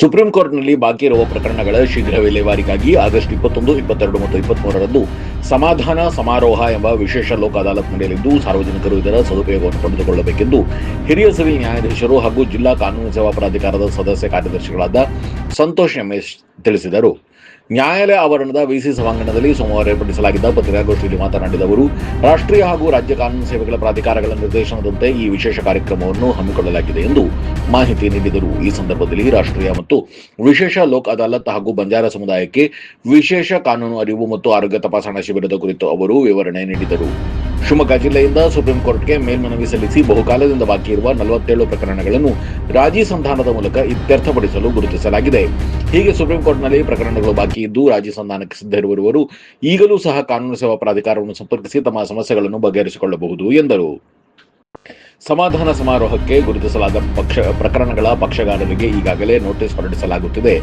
Supreme ಕೋರ್ಟ್ನಲ್ಲಿ ಬಾಕಿ ಇರುವ ಪ್ರಕರಣಗಳ ಶೀಘ್ರ ವಿಲೇವಾರಿಗಾಗಿ ಆಗಸ್ಟ್ 21, 22 ಮತ್ತು 23ರಂದು ಸಮಾಧಾನ ಸಮಾರೋಹ ಎಂಬ ವಿಶೇಷ ಲೋಕ ಅದಾಲತ್ ನಡೆಯಲಿದ್ದು ಸಾರ್ವಜನಿಕರು ಇದರ ಸದುಪಯೋಗವನ್ನು ಪಡೆದುಕೊಳ್ಳಬೇಕೆಂದು ಹಿರಿಯ ಸಿವಿಲ್ ನ್ಯಾಯಾಧೀಶರು ಹಾಗೂ ಜಿಲ್ಲಾ ಕಾನೂನು ಸೇವಾ ಪ್ರಾಧಿಕಾರದ ಸದಸ್ಯ ಕಾರ್ಯದರ್ಶಿಗಳಾದ ಸಂತೋಷ್ ಎಂಎಸ್ ತಿಳಿಸಿದರು. ನ್ಯಾಯಾಲಯ ಆವರಣದ ವಿಸಿ ಸಭಾಂಗಣದಲ್ಲಿ ಸೋಮವಾರ ಏರ್ಪಡಿಸಲಾಗಿದ್ದ ಪತ್ರಿಕಾಗೋಷ್ಠಿಯಲ್ಲಿ ಮಾತನಾಡಿದ ಅವರು, ರಾಷ್ಟ್ರೀಯ ಹಾಗೂ ರಾಜ್ಯ ಕಾನೂನು ಸೇವೆಗಳ ಪ್ರಾಧಿಕಾರಗಳ ನಿರ್ದೇಶನದಂತೆ ಈ ವಿಶೇಷ ಕಾರ್ಯಕ್ರಮವನ್ನು ಹಮ್ಮಿಕೊಳ್ಳಲಾಗಿದೆ ಎಂದು ಮಾಹಿತಿ ನೀಡಿದರು. ಈ ಸಂದರ್ಭದಲ್ಲಿ ರಾಷ್ಟ್ರೀಯ ಮತ್ತು ವಿಶೇಷ ಲೋಕ್ ಅದಾಲತ್ ಹಾಗೂ ಬಂಜಾರ ಸಮುದಾಯಕ್ಕೆ ವಿಶೇಷ ಕಾನೂನು ಅರಿವು ಮತ್ತು ಆರೋಗ್ಯ ತಪಾಸಣಾ ಶಿಬಿರದ ಕುರಿತು ಅವರು ವಿವರಣೆ ನೀಡಿದರು. ಶಿವಮೊಗ್ಗ ಜಿಲ್ಲೆಯಿಂದ ಸುಪ್ರೀಂ ಕೋರ್ಟ್ಗೆ ಮೇಲ್ಮನವಿ ಸಲ್ಲಿಸಿ ಬಹುಕಾಲದಿಂದ ಬಾಕಿ ಇರುವ 47 ಪ್ರಕರಣಗಳನ್ನು ರಾಜಿ ಸಂಧಾನದ ಮೂಲಕ ಇತ್ಯರ್ಥಪಡಿಸಲು ಗುರುತಿಸಲಾಗಿದೆ. ಹೀಗೆ ಸುಪ್ರೀಂ ಕೋರ್ಟ್ನಲ್ಲಿ ಪ್ರಕರಣಗಳು ಬಾಕಿ ಇದ್ದು ರಾಜಿ ಸಂಧಾನಕ್ಕೆ ಸಿದ್ಧ ಇರುವವರು ಈಗಲೂ ಸಹ ಕಾನೂನು ಸೇವಾ ಪ್ರಾಧಿಕಾರವನ್ನು ಸಂಪರ್ಕಿಸಿ ತಮ್ಮ ಸಮಸ್ಯೆಗಳನ್ನು ಬಗೆಹರಿಸಿಕೊಳ್ಳಬಹುದು ಎಂದರು. ಸಮಾಧಾನ ಸಮಾರೋಹಕ್ಕೆ ಗುರುತಿಸಲಾದ ಪ್ರಕರಣಗಳ ಪಕ್ಷಗಾರರಿಗೆ ಈಗಾಗಲೇ ನೋಟಿಸ್ ಹೊರಡಿಸಲಾಗುತ್ತಿದೆ.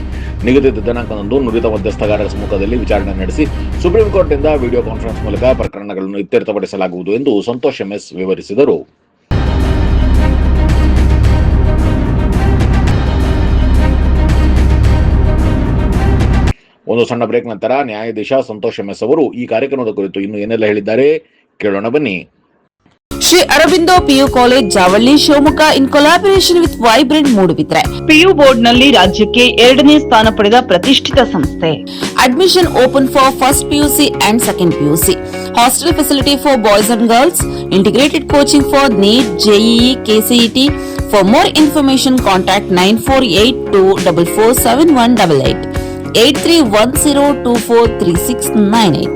ನಿಗದಿತ ದಿನಾಂಕದಂದು ನುರಿತ ಮಧ್ಯಸ್ಥಗಾರರ ಸಮ್ಮುಖದಲ್ಲಿ ವಿಚಾರಣೆ ನಡೆಸಿ ಸುಪ್ರೀಂ ಕೋರ್ಟ್ನಿಂದ ವಿಡಿಯೋ ಕಾನ್ಫರೆನ್ಸ್ ಮೂಲಕ ಪ್ರಕರಣಗಳನ್ನು ಇತ್ಯರ್ಥಪಡಿಸಲಾಗುವುದು ಎಂದು ಸಂತೋಷ್ ಎಂಎಸ್ ವಿವರಿಸಿದರು. ಒಂದು ಸಣ್ಣ ಬ್ರೇಕ್ ನಂತರ ನ್ಯಾಯಾಧೀಶ ಸಂತೋಷ್ ಎಂಎಸ್ ಅವರು ಈ ಕಾರ್ಯಕ್ರಮದ ಕುರಿತು ಇನ್ನು ಏನೆಲ್ಲ ಹೇಳಿದ್ದಾರೆ ಕೇಳೋಣ ಬನ್ನಿ. Shri Aurobindo PU college Javalli Shivamogga in collaboration with vibrant Moodbidri PU board ನಲ್ಲಿ ರಾಜ್ಯಕ್ಕೆ 2ನೇ ಸ್ಥಾನ ಪಡೆದ ಪ್ರತಿಷ್ಠಿತ ಸಂಸ್ಥೆ. Admission open for first PUC and second PUC. Hostel facility for boys and girls. Integrated coaching for neat, JEE, KCET. For more information contact 9482447188 8310243698.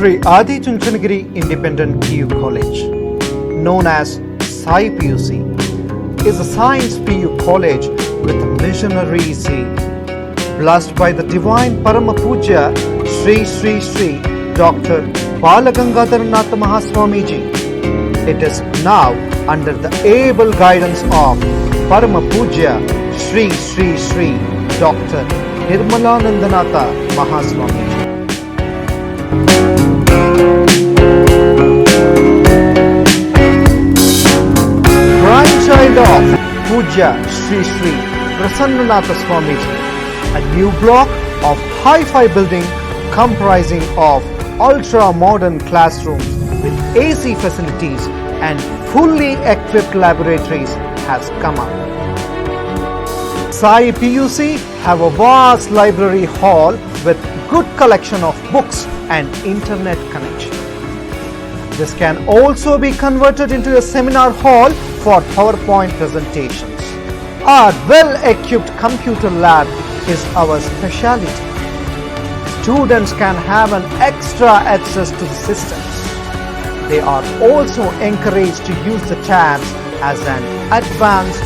Sri Adi Chunchanagiri Independent PU College, known as Sai PUC, is a science PU college with a missionary zeal. Blessed by the divine Parama Puja Sri Sri Sri Dr. Balagangadharanath Mahaswamiji, it is now under the able guidance of Parama Puja Sri Sri Sri Dr. Nirmalanandanatha Mahaswamiji. Grandchild of Puja Sri Sri Prasannanatha Swamiji, a new block of hi-fi building comprising of ultra-modern classrooms with AC facilities and fully equipped laboratories has come up. Sai PUC have a vast library hall with good collection of books and internet connection. This can also be converted into a seminar hall for PowerPoint presentations. Our well-equipped computer lab is our specialty. Students can have an extra access to the systems. They are also encouraged to use the tabs as an advanced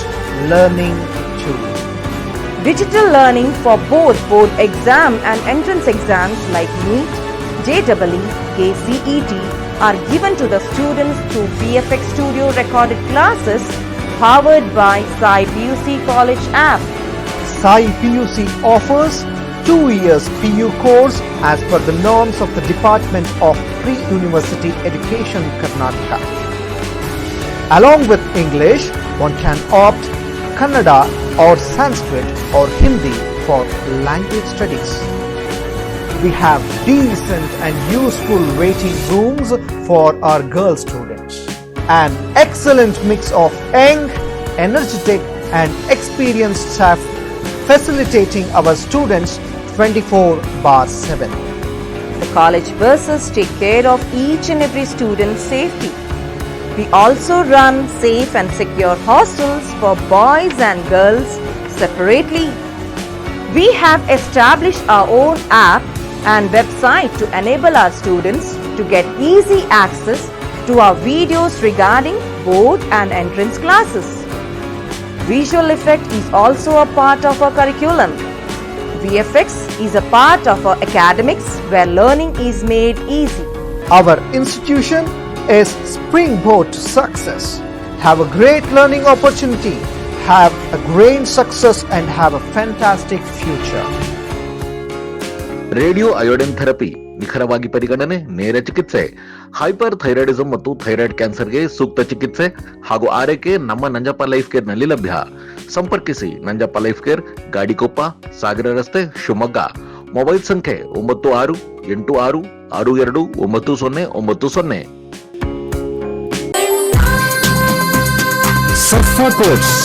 learning tool. Digital learning for both board exam and entrance exams like NEET, JEE, KCET are given to the students through VFX Studio recorded classes powered by Sai PUC College app. Sai PUC offers 2 years PU course as per the norms of the Department of Pre-University Education Karnataka. Along with English, one can opt Kannada or Sanskrit or Hindi for language studies. We have decent and useful waiting rooms for our girl students. An excellent mix of young, energetic and experienced staff facilitating our students 24/7. The college buses take care of each and every student's safety. We also run safe and secure hostels for boys and girls separately. We have established our own app and website to enable our students to get easy access to our videos regarding board and entrance classes. Visual effect is also a part of our curriculum. VFX is a part of our academics where learning is made easy. Our institution is springboard to success. Have a great learning opportunity, have a great success and have a fantastic future. Radio iodine therapy, ನಿಖರವಾಗಿ ಪರಿಗಣನೆ, ನೇರ ಚಿಕಿತ್ಸೆ, hyper ಥೈರಾಯ್ಡಿಸಂ ಮತ್ತು thyroid ಕ್ಯಾನ್ಸರ್ಗೆ ಸೂಕ್ತ ಚಿಕಿತ್ಸೆ ಹಾಗೂ ಆರೈಕೆ ನಮ್ಮ ನಂಜಪ್ಪ ಲೈಫ್ ಕೇರ್ ನಲ್ಲಿ ಲಭ್ಯ. ಸಂಪರ್ಕಿಸಿ ನಂಜಪ್ಪ ಲೈಫ್ ಕೇರ್, ಗಾಡಿಕೊಪ್ಪ, ಸಾಗರ ರಸ್ತೆ, ಶಿವಮೊಗ್ಗ. ಮೊಬೈಲ್ ಸಂಖ್ಯೆ 9686629090. ಸರ್ಫಾ ಕೋಟ್ಸ್,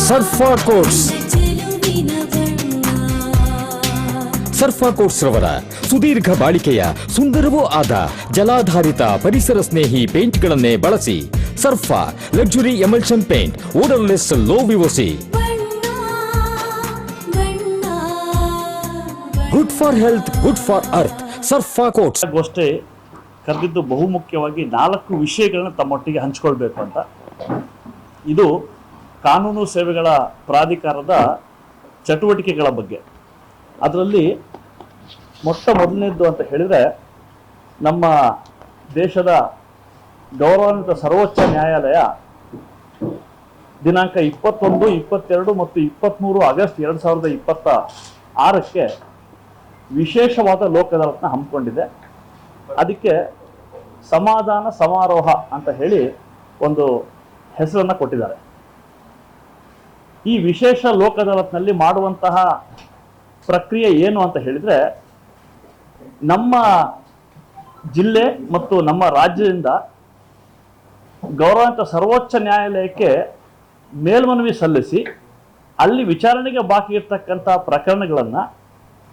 ಸರ್ಫಾ ಕೋಟ್ಸ್, ಸರ್ಫಾ ಕೋಟ್ಸ್ ರವರ ಸುದೀರ್ಘ ಬಾಳಿಕೆಯ ಸುಂದರವೂ ಆದ ಜಲಾಧಾರಿತ ಪರಿಸರ ಸ್ನೇಹಿ ಪೇಂಟ್ಗಳನ್ನೇ ಬಳಸಿ. Sarfa luxury emulsion paint, odourless, low VOC, good for health, good for earth. Sarfa coats ಗೋಷ್ಠಿ ಕರೆದಿದ್ದು ಬಹುಮುಖ್ಯವಾಗಿ 4 ವಿಷಯಗಳನ್ನ ತಮ್ಮೊಟ್ಟಿಗೆ ಹಂಚಿಕೊಳ್ಬೇಕು ಅಂತ. ಇದು ಕಾನೂನು ಸೇವೆಗಳ ಪ್ರಾಧಿಕಾರದ ಚಟುವಟಿಕೆಗಳ ಬಗ್ಗೆ. ಅದರಲ್ಲಿ ಮೊದಲನೇದ್ದು ಅಂತ ಹೇಳಿದರೆ, ನಮ್ಮ ದೇಶದ ಗೌರವಾನ್ವಿತ ಸರ್ವೋಚ್ಚ ನ್ಯಾಯಾಲಯ ದಿನಾಂಕ 21, 22 ಮತ್ತು 23 ಆಗಸ್ಟ್ 2026ಕ್ಕೆ ವಿಶೇಷವಾದ ಲೋಕ ಅದಾಲತ್ನ ಹಮ್ಮಿಕೊಂಡಿದೆ. ಅದಕ್ಕೆ ಸಮಾಧಾನ ಸಮಾರೋಹ ಅಂತ ಹೇಳಿ ಒಂದು ಹೆಸರನ್ನು ಕೊಟ್ಟಿದ್ದಾರೆ. ಈ ವಿಶೇಷ ಲೋಕ ಅದಾಲತ್ನಲ್ಲಿ ಮಾಡುವಂತಹ ಪ್ರಕ್ರಿಯೆ ಏನು ಅಂತ ಹೇಳಿದರೆ, ನಮ್ಮ ಜಿಲ್ಲೆ ಮತ್ತು ನಮ್ಮ ರಾಜ್ಯದಿಂದ ಗೌರವಾನ್ವಿತ ಸರ್ವೋಚ್ಚ ನ್ಯಾಯಾಲಯಕ್ಕೆ ಮೇಲ್ಮನವಿ ಸಲ್ಲಿಸಿ ಅಲ್ಲಿ ವಿಚಾರಣೆಗೆ ಬಾಕಿ ಇರ್ತಕ್ಕಂಥ ಪ್ರಕರಣಗಳನ್ನು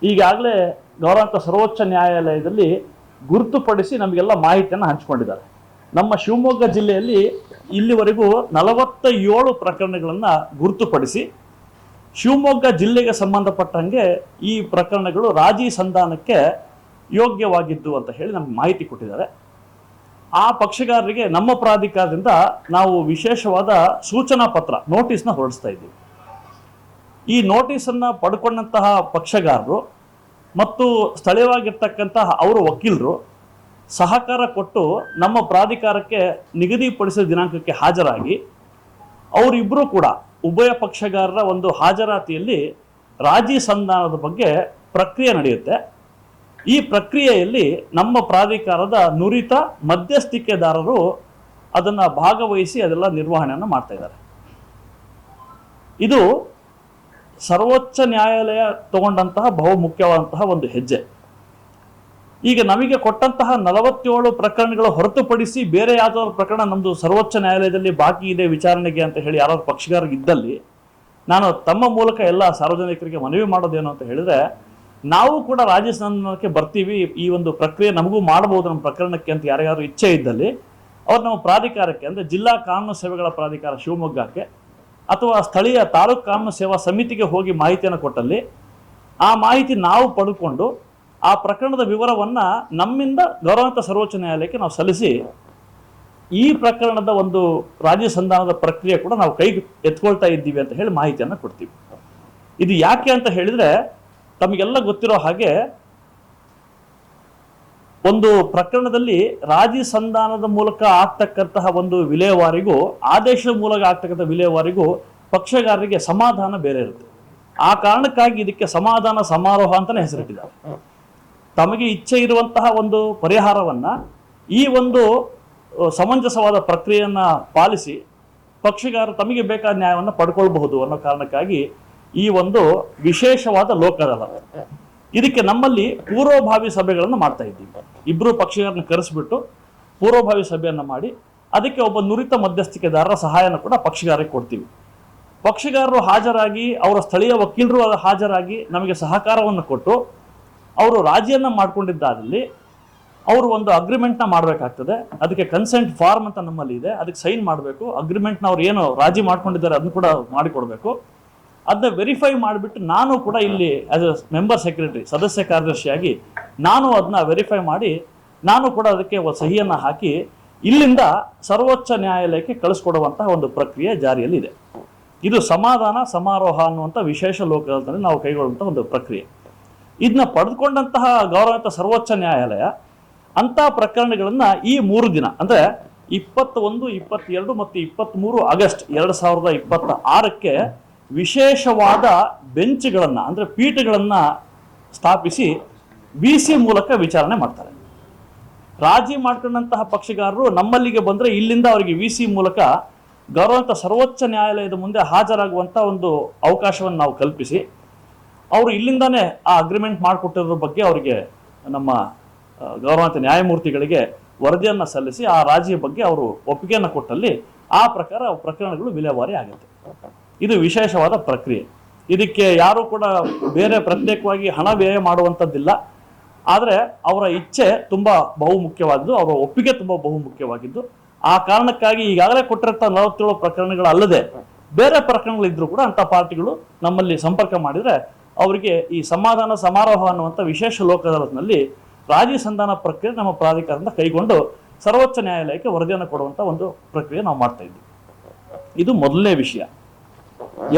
ಈಗಾಗಲೇ ಗೌರವಾನ್ವಿತ ಸರ್ವೋಚ್ಚ ನ್ಯಾಯಾಲಯದಲ್ಲಿ ಗುರುತುಪಡಿಸಿ ನಮಗೆಲ್ಲ ಮಾಹಿತಿಯನ್ನು ಹಂಚಿಕೊಂಡಿದ್ದಾರೆ. ನಮ್ಮ ಶಿವಮೊಗ್ಗ ಜಿಲ್ಲೆಯಲ್ಲಿ ಇಲ್ಲಿವರೆಗೂ 47 ಪ್ರಕರಣಗಳನ್ನು ಗುರುತುಪಡಿಸಿ ಶಿವಮೊಗ್ಗ ಜಿಲ್ಲೆಗೆ ಸಂಬಂಧಪಟ್ಟಂಗೆ ಈ ಪ್ರಕರಣಗಳು ರಾಜಿ ಸಂಧಾನಕ್ಕೆ ಯೋಗ್ಯವಾಗಿದ್ದು ಅಂತ ಹೇಳಿ ನಮ್ಗೆ ಮಾಹಿತಿ ಕೊಟ್ಟಿದ್ದಾರೆ. ಆ ಪಕ್ಷಗಾರರಿಗೆ ನಮ್ಮ ಪ್ರಾಧಿಕಾರದಿಂದ ನಾವು ವಿಶೇಷವಾದ ಸೂಚನಾ ಪತ್ರ, ನೋಟಿಸ್ನ ಹೊರಡಿಸ್ತಾ ಇದ್ದೀವಿ. ಈ ನೋಟಿಸನ್ನು ಪಡ್ಕೊಂಡಂತಹ ಪಕ್ಷಗಾರರು ಮತ್ತು ಸ್ಥಳೀಯವಾಗಿರ್ತಕ್ಕಂತಹ ಅವರ ವಕೀಲರು ಸಹಕಾರ ಕೊಟ್ಟು ನಮ್ಮ ಪ್ರಾಧಿಕಾರಕ್ಕೆ ನಿಗದಿಪಡಿಸಿದ ದಿನಾಂಕಕ್ಕೆ ಹಾಜರಾಗಿ ಅವರಿಬ್ಬರೂ ಕೂಡ ಉಭಯ ಪಕ್ಷಗಾರರ ಒಂದು ಹಾಜರಾತಿಯಲ್ಲಿ ರಾಜಿ ಸಂಧಾನದ ಬಗ್ಗೆ ಪ್ರಕ್ರಿಯೆ ನಡೆಯುತ್ತೆ. ಈ ಪ್ರಕ್ರಿಯೆಯಲ್ಲಿ ನಮ್ಮ ಪ್ರಾಧಿಕಾರದ ನುರಿತ ಮಧ್ಯಸ್ಥಿಕೆದಾರರು ಅದನ್ನು ಭಾಗವಹಿಸಿ ಅದೆಲ್ಲ ನಿರ್ವಹಣೆಯನ್ನು ಮಾಡ್ತಾ ಇದ್ದಾರೆ. ಇದು ಸರ್ವೋಚ್ಚ ನ್ಯಾಯಾಲಯ ತಗೊಂಡಂತಹ ಬಹುಮುಖ್ಯವಾದಂತಹ ಒಂದು ಹೆಜ್ಜೆ. ಈಗ ನಮಗೆ ಕೊಟ್ಟಂತಹ 47 ಪ್ರಕರಣಗಳು ಹೊರತುಪಡಿಸಿ ಬೇರೆ ಯಾವುದಾದ್ರು ಪ್ರಕರಣ ನಮ್ಮದು ಸರ್ವೋಚ್ಚ ನ್ಯಾಯಾಲಯದಲ್ಲಿ ಬಾಕಿ ಇದೆ ವಿಚಾರಣೆಗೆ ಅಂತ ಹೇಳಿ ಯಾರಾದ್ರು ಪಕ್ಷಗಾರರಿದ್ದಲ್ಲಿ ನಾನು ತಮ್ಮ ಮೂಲಕ ಎಲ್ಲ ಸಾರ್ವಜನಿಕರಿಗೆ ಮನವಿ ಮಾಡೋದೇನು ಅಂತ ಹೇಳಿದ್ರೆ, ನಾವು ಕೂಡ ರಾಜಿ ಸಂಧಾನಕ್ಕೆ ಬರ್ತೀವಿ, ಈ ಒಂದು ಪ್ರಕ್ರಿಯೆ ನಮಗೂ ಮಾಡಬಹುದು ನಮ್ಮ ಪ್ರಕರಣಕ್ಕೆ ಅಂತ ಯಾರ್ಯಾರು ಇಚ್ಛೆ ಇದ್ದಲ್ಲಿ ಅವ್ರು ನಮ್ಮ ಪ್ರಾಧಿಕಾರಕ್ಕೆ, ಅಂದರೆ ಜಿಲ್ಲಾ ಕಾನೂನು ಸೇವೆಗಳ ಪ್ರಾಧಿಕಾರ ಶಿವಮೊಗ್ಗಕ್ಕೆ ಅಥವಾ ಸ್ಥಳೀಯ ತಾಲೂಕು ಕಾನೂನು ಸೇವಾ ಸಮಿತಿಗೆ ಹೋಗಿ ಮಾಹಿತಿಯನ್ನು ಕೊಟ್ಟಲ್ಲಿ ಆ ಮಾಹಿತಿ ನಾವು ಪಡ್ಕೊಂಡು ಆ ಪ್ರಕರಣದ ವಿವರವನ್ನು ನಮ್ಮಿಂದ ಗೌರವಾನ್ವಿತ ಸರ್ವೋಚ್ಚ ನ್ಯಾಯಾಲಯಕ್ಕೆ ನಾವು ಸಲ್ಲಿಸಿ ಈ ಪ್ರಕರಣದ ಒಂದು ರಾಜಿ ಸಂಧಾನದ ಪ್ರಕ್ರಿಯೆ ಕೂಡ ನಾವು ಕೈಗೆ ಎತ್ಕೊಳ್ತಾ ಇದ್ದೀವಿ ಅಂತ ಹೇಳಿ ಮಾಹಿತಿಯನ್ನು ಕೊಡ್ತೀವಿ. ಇದು ಯಾಕೆ ಅಂತ ಹೇಳಿದರೆ, ತಮಗೆಲ್ಲ ಗೊತ್ತಿರೋ ಹಾಗೆ ಒಂದು ಪ್ರಕರಣದಲ್ಲಿ ರಾಜಿ ಸಂಧಾನದ ಮೂಲಕ ಆಗ್ತಕ್ಕಂತಹ ಒಂದು ವಿಲೇವಾರಿಗೂ ಆದೇಶದ ಮೂಲಕ ಆಗ್ತಕ್ಕಂಥ ವಿಲೇವಾರಿಗೂ ಪಕ್ಷಗಾರರಿಗೆ ಸಮಾಧಾನ ಬೇರೆ ಇರುತ್ತೆ. ಆ ಕಾರಣಕ್ಕಾಗಿ ಇದಕ್ಕೆ ಸಮಾಧಾನ ಸಮಾರೋಹ ಅಂತಲೇ ಹೆಸರಿಟ್ಟಿದ್ದಾರೆ. ತಮಗೆ ಇಚ್ಛೆ ಇರುವಂತಹ ಒಂದು ಪರಿಹಾರವನ್ನು ಈ ಒಂದು ಸಮಂಜಸವಾದ ಪ್ರಕ್ರಿಯೆಯನ್ನು ಪಾಲಿಸಿ ಪಕ್ಷಗಾರರು ತಮಗೆ ಬೇಕಾದ ನ್ಯಾಯವನ್ನು ಪಡ್ಕೊಳ್ಬಹುದು ಅನ್ನೋ ಕಾರಣಕ್ಕಾಗಿ ಈ ಒಂದು ವಿಶೇಷವಾದ ಲೋಕ ಅದಾಲತ್. ಇದಕ್ಕೆ ನಮ್ಮಲ್ಲಿ ಪೂರ್ವಭಾವಿ ಸಭೆಗಳನ್ನು ಮಾಡ್ತಾ ಇದ್ದೀವಿ. ಇಬ್ಬರು ಪಕ್ಷಗಾರನ್ನ ಕರೆಸಿಬಿಟ್ಟು ಪೂರ್ವಭಾವಿ ಸಭೆಯನ್ನು ಮಾಡಿ ಅದಕ್ಕೆ ಒಬ್ಬ ನುರಿತ ಮಧ್ಯಸ್ಥಿಕೆದಾರರ ಸಹಾಯನ ಕೂಡ ಪಕ್ಷಗಾರರಿಗೆ ಕೊಡ್ತೀವಿ. ಪಕ್ಷಗಾರರು ಹಾಜರಾಗಿ ಅವರ ಸ್ಥಳೀಯ ವಕೀಲರು ಹಾಜರಾಗಿ ನಮಗೆ ಸಹಕಾರವನ್ನು ಕೊಟ್ಟು ಅವರು ರಾಜಿಯನ್ನು ಮಾಡ್ಕೊಂಡಿದ್ದಾದಲ್ಲಿ ಅವರು ಒಂದು ಅಗ್ರಿಮೆಂಟ್ನ ಮಾಡಬೇಕಾಗ್ತದೆ. ಅದಕ್ಕೆ ಕನ್ಸೆಂಟ್ ಫಾರ್ಮ್ ಅಂತ ನಮ್ಮಲ್ಲಿ ಇದೆ, ಅದಕ್ಕೆ ಸೈನ್ ಮಾಡಬೇಕು. ಅಗ್ರಿಮೆಂಟ್ನ ಅವ್ರು ಏನು ರಾಜಿ ಮಾಡ್ಕೊಂಡಿದ್ದಾರೆ ಅದನ್ನು ಕೂಡ ಮಾಡಿಕೊಡ್ಬೇಕು. ಅದನ್ನ ವೆರಿಫೈ ಮಾಡಿಬಿಟ್ಟು ನಾನು ಕೂಡ ಇಲ್ಲಿ ಆಸ್ ಎ ಮೆಂಬರ್ ಸೆಕ್ರೆಟರಿ, ಸದಸ್ಯ ಕಾರ್ಯದರ್ಶಿಯಾಗಿ ನಾನು ಅದನ್ನ ವೆರಿಫೈ ಮಾಡಿ ನಾನು ಕೂಡ ಅದಕ್ಕೆ ಸಹಿಯನ್ನು ಹಾಕಿ ಇಲ್ಲಿಂದ ಸರ್ವೋಚ್ಚ ನ್ಯಾಯಾಲಯಕ್ಕೆ ಕಳಿಸ್ಕೊಡುವಂತಹ ಒಂದು ಪ್ರಕ್ರಿಯೆ ಜಾರಿಯಲ್ಲಿದೆ. ಇದು ಸಮಾಧಾನ ಸಮಾರೋಹ ಅನ್ನುವಂಥ ವಿಶೇಷ ಲೋಕದಲ್ಲಿ ನಾವು ಕೈಗೊಳ್ಳುವಂಥ ಒಂದು ಪ್ರಕ್ರಿಯೆ. ಇದನ್ನ ಪಡೆದುಕೊಂಡಂತಹ ಗೌರವಾನ್ವಿತ ಸರ್ವೋಚ್ಚ ನ್ಯಾಯಾಲಯ ಅಂಥ ಪ್ರಕರಣಗಳನ್ನು ಈ 3 ದಿನ ಅಂದರೆ 21, 22 ಮತ್ತು 23 ಆಗಸ್ಟ್ 2026ಕ್ಕೆ ವಿಶೇಷವಾದ ಬೆಂಚ್ಗಳನ್ನು ಅಂದರೆ ಪೀಠಗಳನ್ನು ಸ್ಥಾಪಿಸಿ VC ಮೂಲಕ ವಿಚಾರಣೆ ಮಾಡ್ತಾರೆ. ರಾಜಿ ಮಾಡ್ಕೊಂಡಂತಹ ಪಕ್ಷಗಾರರು ನಮ್ಮಲ್ಲಿಗೆ ಬಂದರೆ ಇಲ್ಲಿಂದ ಅವರಿಗೆ VC ಮೂಲಕ ಗೌರವಾನ್ವಿತ ಸರ್ವೋಚ್ಚ ನ್ಯಾಯಾಲಯದ ಮುಂದೆ ಹಾಜರಾಗುವಂಥ ಒಂದು ಅವಕಾಶವನ್ನು ನಾವು ಕಲ್ಪಿಸಿ ಅವರು ಇಲ್ಲಿಂದಾನೇ ಆ ಅಗ್ರಿಮೆಂಟ್ ಮಾಡಿಕೊಟ್ಟಿರೋ ಬಗ್ಗೆ ಅವರಿಗೆ ನಮ್ಮ ಗೌರವಾನ್ವಿತ ನ್ಯಾಯಮೂರ್ತಿಗಳಿಗೆ ವರದಿಯನ್ನು ಸಲ್ಲಿಸಿ ಆ ರಾಜಿಯ ಬಗ್ಗೆ ಅವರು ಒಪ್ಪಿಗೆಯನ್ನು ಕೊಟ್ಟಲ್ಲಿ ಆ ಪ್ರಕಾರ ಪ್ರಕರಣಗಳು ವಿಲೇವಾರಿ ಆಗುತ್ತೆ. ಇದು ವಿಶೇಷವಾದ ಪ್ರಕ್ರಿಯೆ. ಇದಕ್ಕೆ ಯಾರೂ ಕೂಡ ಬೇರೆ ಪ್ರತ್ಯೇಕವಾಗಿ ಹಣ ವ್ಯಯ ಮಾಡುವಂಥದ್ದಿಲ್ಲ. ಆದರೆ ಅವರ ಇಚ್ಛೆ ತುಂಬ ಬಹುಮುಖ್ಯವಾದ್ದು, ಅವರ ಒಪ್ಪಿಗೆ ತುಂಬ ಬಹುಮುಖ್ಯವಾಗಿದ್ದು. ಆ ಕಾರಣಕ್ಕಾಗಿ ಈಗಾಗಲೇ ಕೊಟ್ಟಿರೋ 47 ಪ್ರಕರಣಗಳಲ್ಲದೆ ಬೇರೆ ಪ್ರಕರಣಗಳಿದ್ರೂ ಕೂಡ ಅಂಥ ಪಾರ್ಟಿಗಳು ನಮ್ಮಲ್ಲಿ ಸಂಪರ್ಕ ಮಾಡಿದರೆ ಅವರಿಗೆ ಈ ಸಮಾಧಾನ ಸಮಾರೋಹ ಅನ್ನುವಂಥ ವಿಶೇಷ ಲೋಕ ಅದಾಲತ್ನಲ್ಲಿ ರಾಜಿ ಸಂಧಾನ ಪ್ರಕ್ರಿಯೆ ನಮ್ಮ ಪ್ರಾಧಿಕಾರದಿಂದ ಕೈಗೊಂಡು ಸರ್ವೋಚ್ಚ ನ್ಯಾಯಾಲಯಕ್ಕೆ ವರದಿಯನ್ನು ಕೊಡುವಂಥ ಒಂದು ಪ್ರಕ್ರಿಯೆ ನಾವು ಮಾಡ್ತಾ ಇದ್ದೀವಿ. ಇದು ಮೊದಲನೇ ವಿಷಯ.